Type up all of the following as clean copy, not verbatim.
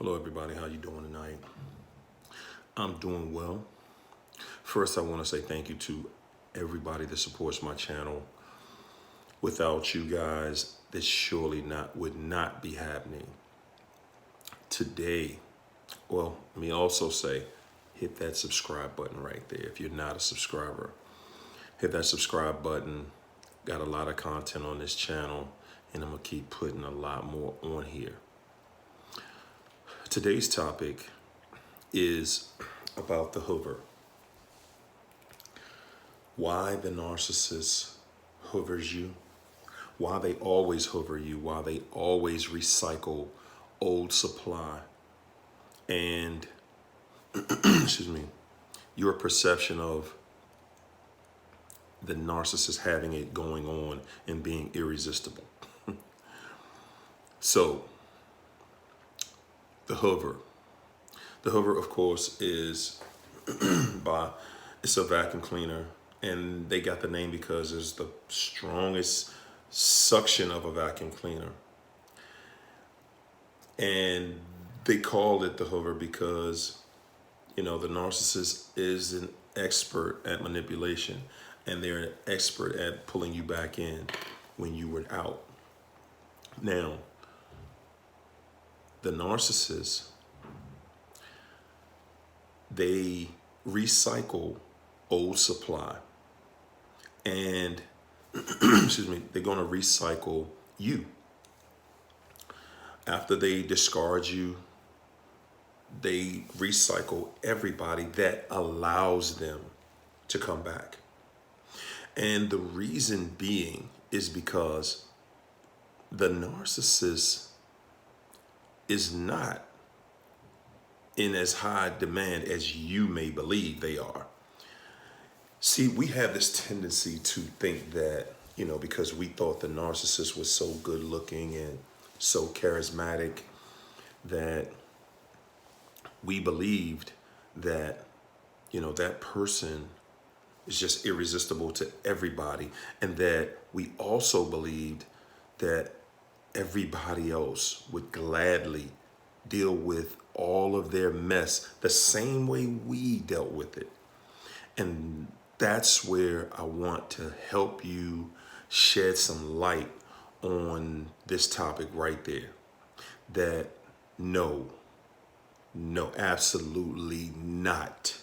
Hello everybody, how you doing tonight? I'm doing well. First, I want to say thank you to everybody that supports my channel. Without you guys, this surely would not be happening. Today, well, let me also say, hit that subscribe button right there. If you're not a subscriber, hit that subscribe button. Got a lot of content on this channel, and I'm gonna keep putting a lot more on here. Today's topic is about the hover. Why the narcissist hovers you, why they always hover you, why they always recycle old supply, and excuse me, your perception of the narcissist having it going on and being irresistible. So, the hover. The hover, of course, is it's a vacuum cleaner, and they got the name because it's the strongest suction of a vacuum cleaner. And they call it the hover because, the narcissist is an expert at manipulation, and they're an expert at pulling you back in when you were out. Now, the narcissist, they recycle old supply, and excuse me, they're going to recycle you. After they discard you, they recycle everybody that allows them to come back. And the reason being is because the narcissist is not in as high demand as you may believe they are. See, we have this tendency to think that, because we thought the narcissist was so good looking and so charismatic, that we believed that, that person is just irresistible to everybody. And that we also believed that everybody else would gladly deal with all of their mess the same way we dealt with it. And that's where I want to help you shed some light on this topic right there. That no, absolutely not.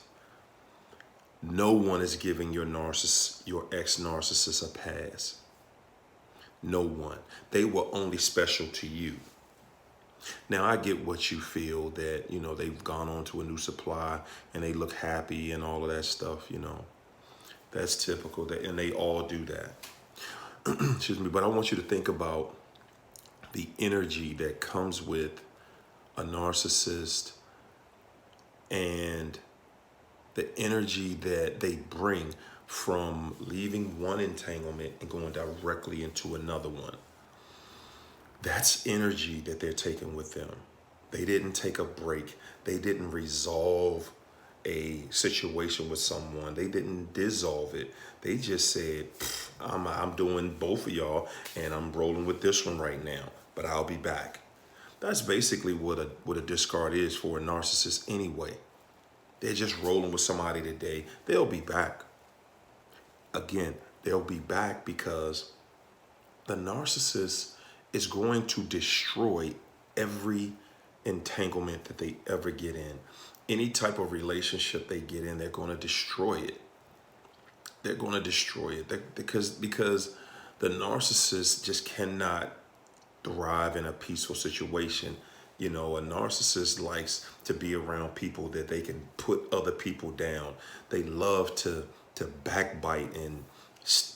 No one is giving your ex-narcissist a pass. No one. They were only special to you. Now, I get what you feel that, they've gone on to a new supply and they look happy and all of that stuff, That's typical, and they all do that. Excuse me, but I want you to think about the energy that comes with a narcissist and the energy that they bring from leaving one entanglement and going directly into another one. That's energy that they're taking with them. They didn't take a break. They didn't resolve a situation with someone. They didn't dissolve it. They just said, I'm doing both of y'all and I'm rolling with this one right now, but I'll be back. That's basically what a discard is for a narcissist anyway. They're just rolling with somebody today. They'll be back. Again, they'll be back because the narcissist is going to destroy every entanglement that they ever get in. Any type of relationship they get in, they're going to destroy it. They're going to destroy it because the narcissist just cannot thrive in a peaceful situation. A narcissist likes to be around people that they can put other people down. They love to backbite and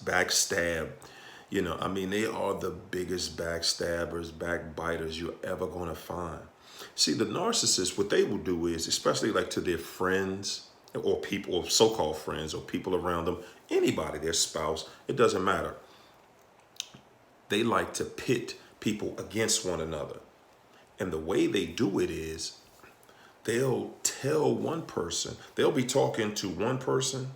backstab. They are the biggest backstabbers, backbiters you're ever going to find. See, the narcissist, what they will do is, especially like to their friends or people, or so-called friends or people around them, anybody, their spouse, it doesn't matter. They like to pit people against one another. And the way they do it is they'll tell one person, they'll be talking to one person,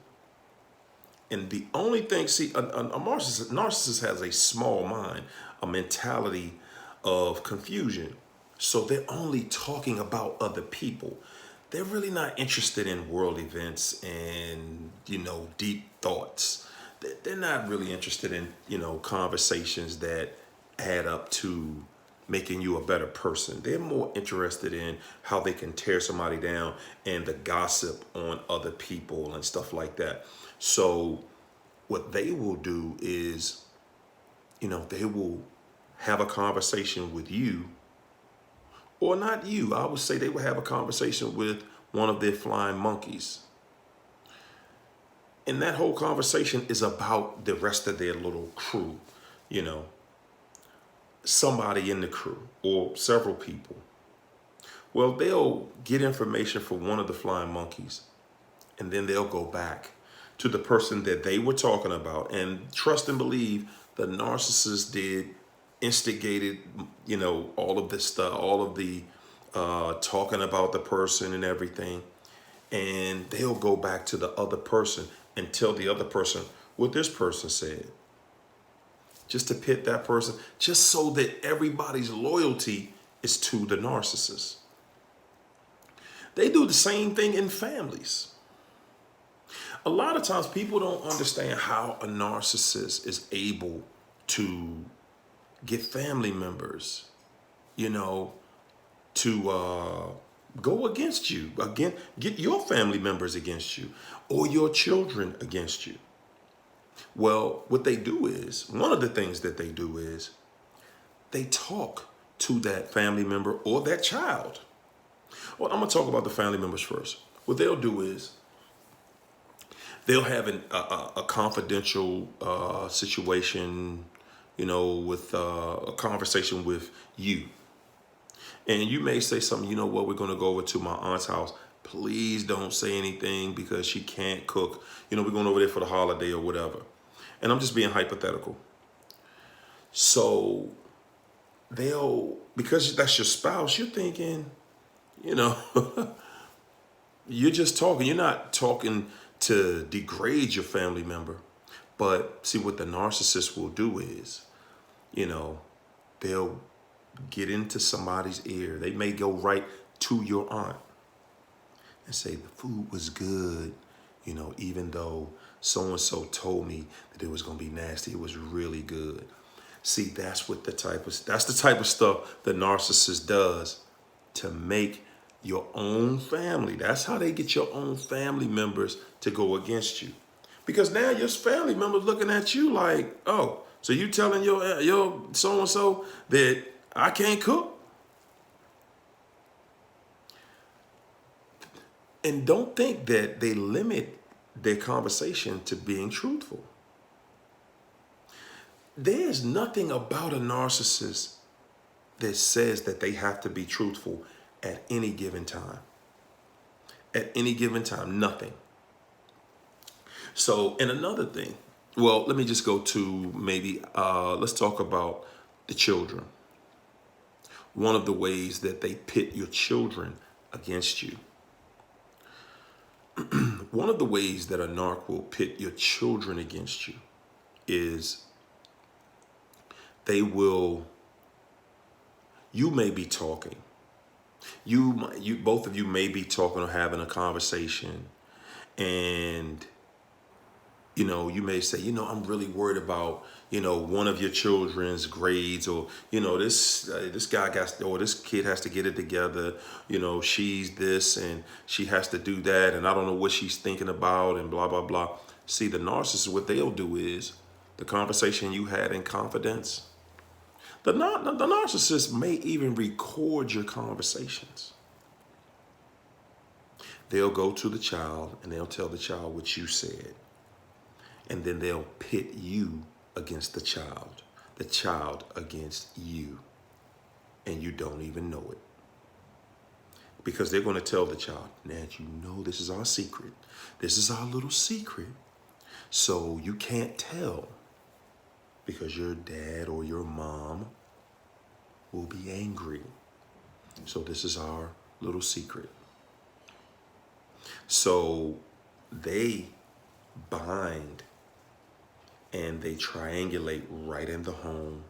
and the only thing, see, a narcissist has a small mind, a mentality of confusion. So they're only talking about other people. They're really not interested in world events and, deep thoughts. They're not really interested in, conversations that add up to making you a better person. They're more interested in how they can tear somebody down and the gossip on other people and stuff like that. So what they will do is, they will have a conversation with you, or not you. I would say they will have a conversation with one of their flying monkeys. And that whole conversation is about the rest of their little crew, you know, somebody in the crew or several people. Well, they'll get information from one of the flying monkeys, and then they'll go back to the person that they were talking about. And trust and believe, the narcissist instigated, all of this stuff, all of the talking about the person and everything. And they'll go back to the other person and tell the other person what this person said, just to pit that person, just so that everybody's loyalty is to the narcissist. They do the same thing in families. A lot of times people don't understand how a narcissist is able to get family members, to go against you, again, get your family members against you or your children against you. Well, what they do is, one of the things that they do is they talk to that family member or that child. Well, I'm going to talk about the family members first. What they'll do is they'll have a confidential situation, with a conversation with you. And you may say something, we're going to go over to my aunt's house. Please don't say anything because she can't cook. We're going over there for the holiday or whatever. And I'm just being hypothetical. So because that's your spouse, you're thinking, you're just talking. You're not talking to degrade your family member. But see, what the narcissist will do is, they'll get into somebody's ear. They may go right to your aunt and say, the food was good, even though so-and-so told me that it was going to be nasty. It was really good. See, that's the type of stuff the narcissist does to make your own family. That's how they get your own family members to go against you. Because now your family members looking at you like, oh, so you telling your so-and-so that I can't cook? And don't think that they limit their conversation to being truthful. There's nothing about a narcissist that says that they have to be truthful at any given time. At any given time, nothing. So, and another thing, well, let me just go to maybe, let's talk about the children. One of the ways that they pit your children against you. One of the ways that a narc will pit your children against you is you may be talking. Both of you may be talking or having a conversation, and you may say, I'm really worried about, one of your children's grades, or, this guy or this kid has to get it together. She's this and she has to do that. And I don't know what she's thinking about and blah, blah, blah. See, the narcissist, what they'll do is the conversation you had in confidence. The narcissist may even record your conversations. They'll go to the child and they'll tell the child what you said. And then they'll pit you against the child against you. And you don't even know it. Because they're going to tell the child, Nat, this is our secret. This is our little secret. So you can't tell, because your dad or your mom will be angry. So this is our little secret. So they bind and they triangulate right in the home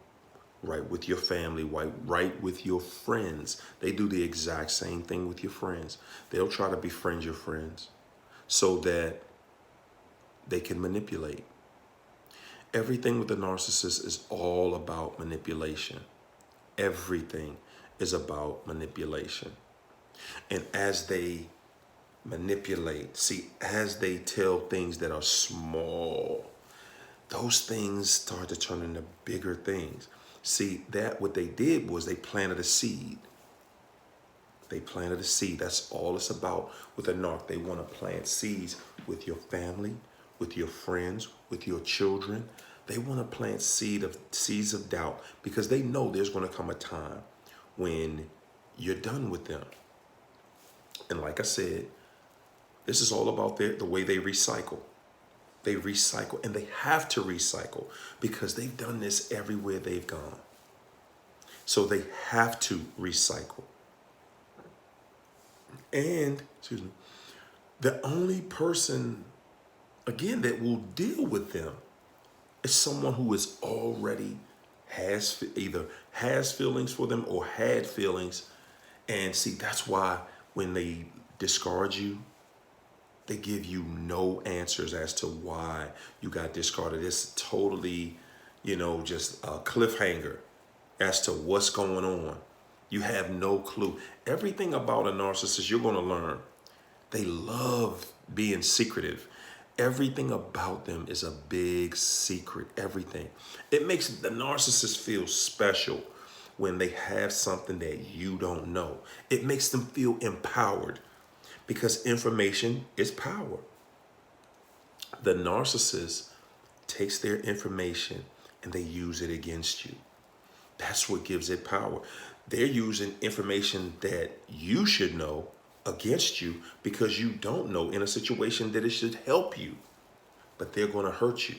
right with your family, right with your friends. They do the exact same thing with your friends. They'll try to befriend your friends so that they can manipulate. Everything with the narcissist is all about manipulation. Everything is about manipulation. And as they manipulate, see, as they tell things that are small, those things start to turn into bigger things. See, that what they did was they planted a seed. They planted a seed. That's all it's about with a narc. They want to plant seeds with your family, with your friends, with your children. They want to plant seeds of doubt because they know there's going to come a time when you're done with them. And like I said, this is all about the way they recycle. They recycle, and they have to recycle because they've done this everywhere they've gone. So they have to recycle. And, excuse me, the only person, again, that will deal with them is someone who is already either has feelings for them or had feelings. And see, that's why when they discard you, they give you no answers as to why you got discarded. It's totally, just a cliffhanger as to what's going on. You have no clue. Everything about a narcissist you're going to learn. They love being secretive. Everything about them is a big secret. Everything. It makes the narcissist feel special when they have something that you don't know. It makes them feel empowered because information is power. The narcissist takes their information and they use it against you. That's what gives it power. They're using information that you should know against you because you don't know in a situation that it should help you. But they're going to hurt you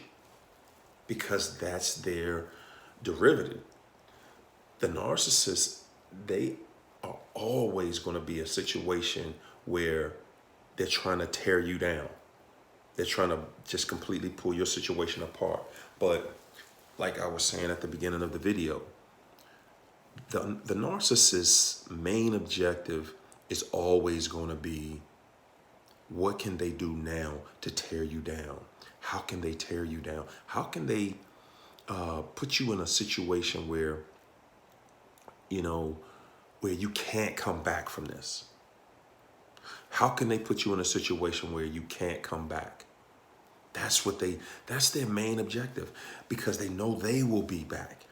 because that's their derivative. The narcissist, they are always going to be a situation where they're trying to tear you down. They're trying to just completely pull your situation apart. But like I was saying at the beginning of the video, the narcissist's main objective is always going to be, what can they do now to tear you down? How can they tear you down? How can they put you in a situation where, where you can't come back from this? How can they put you in a situation where you can't come back? That's their main objective because they know they will be back.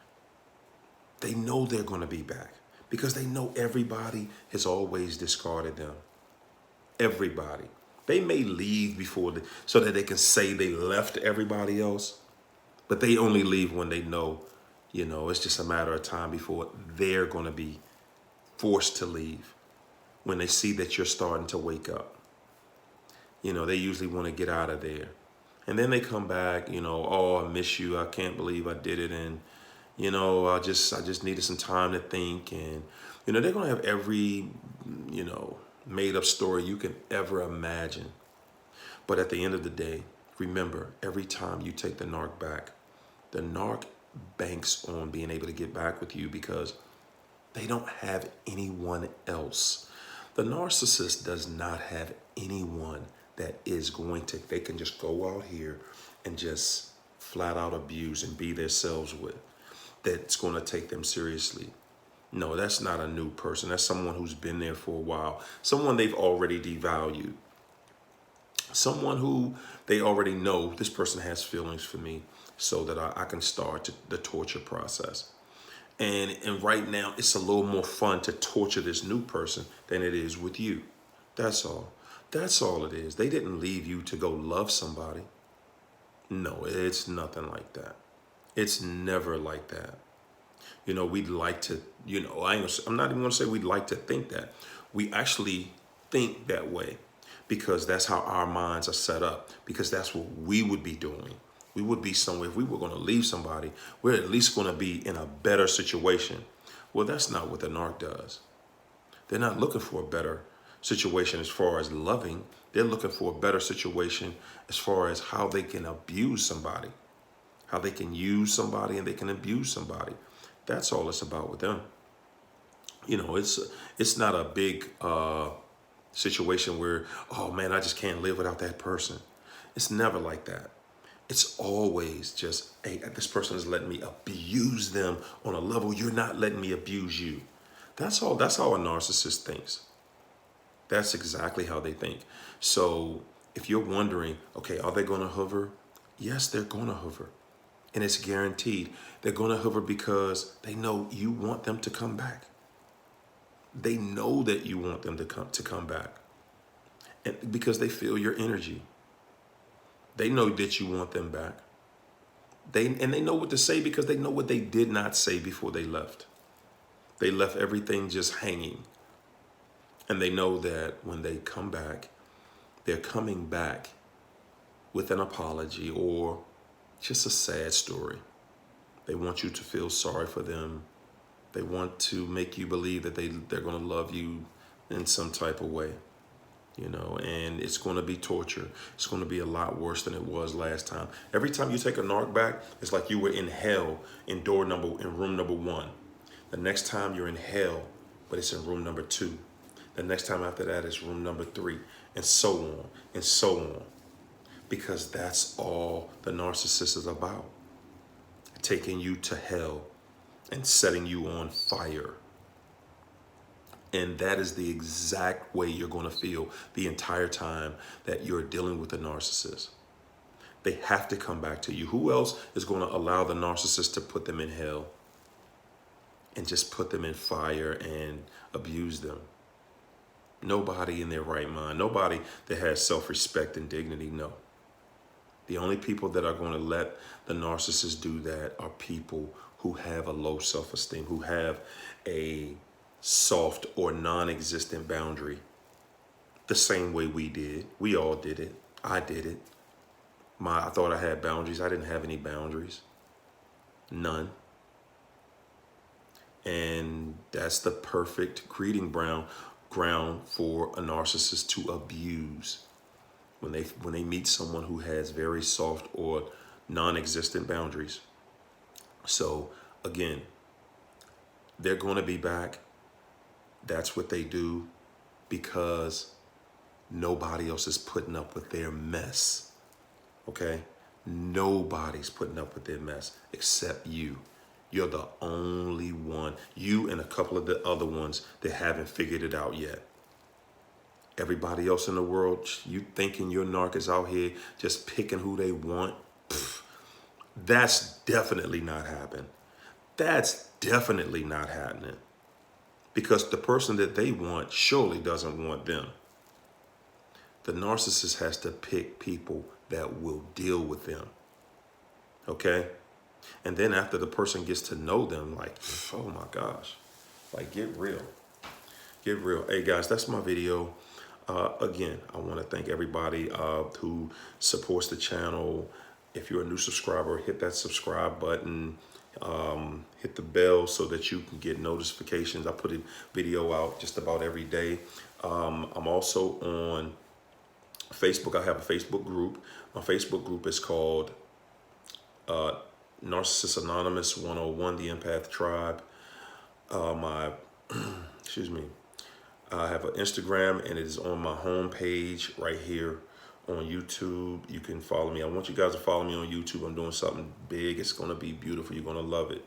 They know they're going to be back because they know everybody has always discarded them. Everybody. They may leave so that they can say they left everybody else, but they only leave when they know, it's just a matter of time before they're going to be forced to leave. When they see that you're starting to wake up, they usually want to get out of there. And then they come back, oh, I miss you. I can't believe I did it. And, I just needed some time to think. And, they're going to have every, made up story you can ever imagine. But at the end of the day, remember, every time you take the narc back, the narc banks on being able to get back with you because they don't have anyone else. The narcissist does not have anyone that is they can just go out here and just flat out abuse and be themselves with, that's going to take them seriously. No, that's not a new person. That's someone who's been there for a while. Someone they've already devalued. Someone who they already know, this person has feelings for me so that I can start the torture process. And right now, it's a little more fun to torture this new person than it is with you. That's all. That's all it is. They didn't leave you to go love somebody. No, it's nothing like that. It's never like that. We'd like to, I'm not even going to say we'd like to think that. We actually think that way because that's how our minds are set up, because that's what we would be doing. We would be somewhere, if we were going to leave somebody, we're at least going to be in a better situation. Well, that's not what the narc does. They're not looking for a better situation as far as loving. They're looking for a better situation as far as how they can abuse somebody, how they can use somebody and they can abuse somebody. That's all it's about with them. You know, it's not a big situation where, oh man, I just can't live without that person. It's never like that. It's always just, hey, this person is letting me abuse them on a level you're not letting me abuse you. That's all. That's how a narcissist thinks. That's exactly how they think. So if you're wondering, okay, are they going to hover? Yes, they're going to hover. And it's guaranteed. They're going to hover because they know you want them to come back. They know that you want them to come back. And because they feel your energy. They know that you want them back. They know what to say because they know what they did not say before they left. They left everything just hanging. And they know that when they come back, they're coming back with an apology or just a sad story. They want you to feel sorry for them. They want to make you believe that they're going to love you in some type of way. You know, and it's going to be torture. It's going to be a lot worse than it was last time. Every time you take a narc back, it's like you were in hell in room number 1. The next time you're in hell, but it's in room number 2. The next time after that is room number 3, and so on and so on. Because that's all the narcissist is about. Taking you to hell and setting you on fire. And that is the exact way you're going to feel the entire time that you're dealing with a narcissist. They have to come back to you. Who else is going to allow the narcissist to put them in hell and just put them in fire and abuse them? Nobody in their right mind. Nobody that has self-respect and dignity. No. The only people that are going to let the narcissist do that are people who have a low self-esteem, who have a soft or non-existent boundary. The same way we did. We all did it. I did it. I thought I had boundaries. I didn't have any boundaries. None. And that's the perfect breeding ground for a narcissist to abuse. When they meet someone who has very soft or non-existent boundaries. So again, they're going to be back. That's what they do because nobody else is putting up with their mess. Okay? Nobody's putting up with their mess except you. You're the only one. You and a couple of the other ones that haven't figured it out yet. Everybody else in the world, you thinking your narc is out here just picking who they want? Pfft, that's definitely not happening. That's definitely not happening. Because the person that they want surely doesn't want them. The narcissist has to pick people that will deal with them. Okay? And then after the person gets to know them, like, oh my gosh, like get real. Get real. Hey guys, that's my video. Again, I want to thank everybody who supports the channel. If you're a new subscriber, hit that subscribe button. Hit the bell so that you can get notifications. I put a video out just about every day. I'm also on Facebook. I have a Facebook group. My Facebook group is called Narcissist Anonymous 101, the Empath Tribe. Excuse me. I have an Instagram and it is on my home page right here on YouTube. You can follow me. I want you guys to follow me on YouTube. I'm doing something big. It's going to be beautiful. You're going to love it.